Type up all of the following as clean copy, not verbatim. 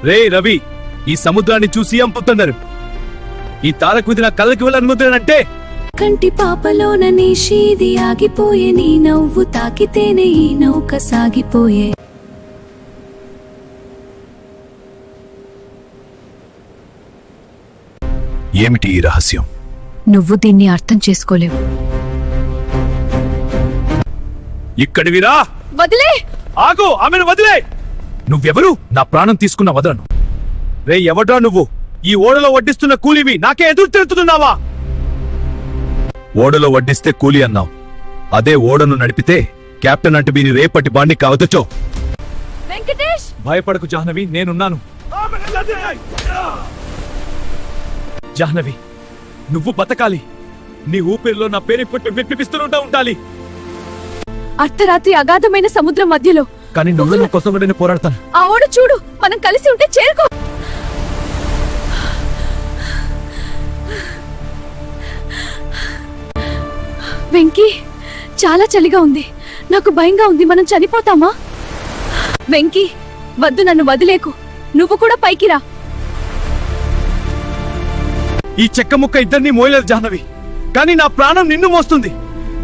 రే రవి, ఈ సముద్రాన్ని చూసి అంపుతున్నారు. ఈ తారక విధి నా కళ్ళకి వెళ్ళనుకుంటున్నానంటే కంటి పాపలోన నీ షీది ఆగిపోయే, నీ నవ్వు తాకితేనే ఈ నౌక సాగిపోయే. ఏమిటి ఈ రహస్యం? నువ్వు దీన్ని అర్థం చేసుకోలేవు. ఇక్కడివిరా. వదిలే. ఆగు, ఆమెను వదిలే. నువ్వెవరు? నా ప్రాణం తీసుకున్న వదలను. రే ఎవడ్రా నువ్వు? ఈ ఓడలో వడ్డిస్తున్న కూలివి నాకే ఎదురు తిరుగుతున్నావా? ఓడలో వడ్డిస్తే కూలి అన్నావు, అదే ఓడను నడిపితే కెప్టెన్ అంటే వీని రేపటి బాండి కావచ్చో. వెంకటేష్, భయపడకు జాహ్నవి, నేనున్నాను. జాహ్నవి, నువ్వు బతకాలి. నీ ఊపిరిలో నా పేరు వినిపిస్తూనే ఉండాలి. అర్ధరాత్రి అగాధమైన సముద్రం మధ్యలో. కానీ నువ్వు నా కోసం కూడా నేను పోరాడతాను. ఆ ఓడ చూడు, మనం కలిసి ఉంటే చేరుకో. వెంకీ, చాలా చలిగా ఉంది, నాకు భయంగా ఉంది. మనం చనిపోతామా? వెంకీ వద్దు, నన్ను వదిలేకు. నువ్వు కూడా పైకి రా. ఈ చెక్క ముక్క ఇద్దరిని మోయలేదు జాహ్నవి, కానీ నా ప్రాణం నిన్ను మోస్తుంది.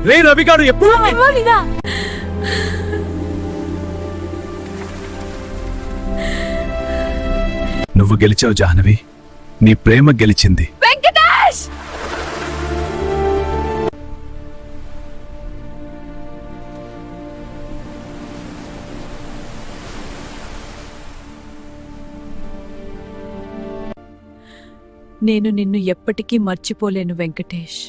రే రవిగాడు ఎప్పుడు నువ్వు గెలిచావు జాహ్నవి, నీ ప్రేమ గెలిచింది. వెంకటేష్, నేను నిన్ను ఎప్పటికీ మర్చిపోలేను వెంకటేష్.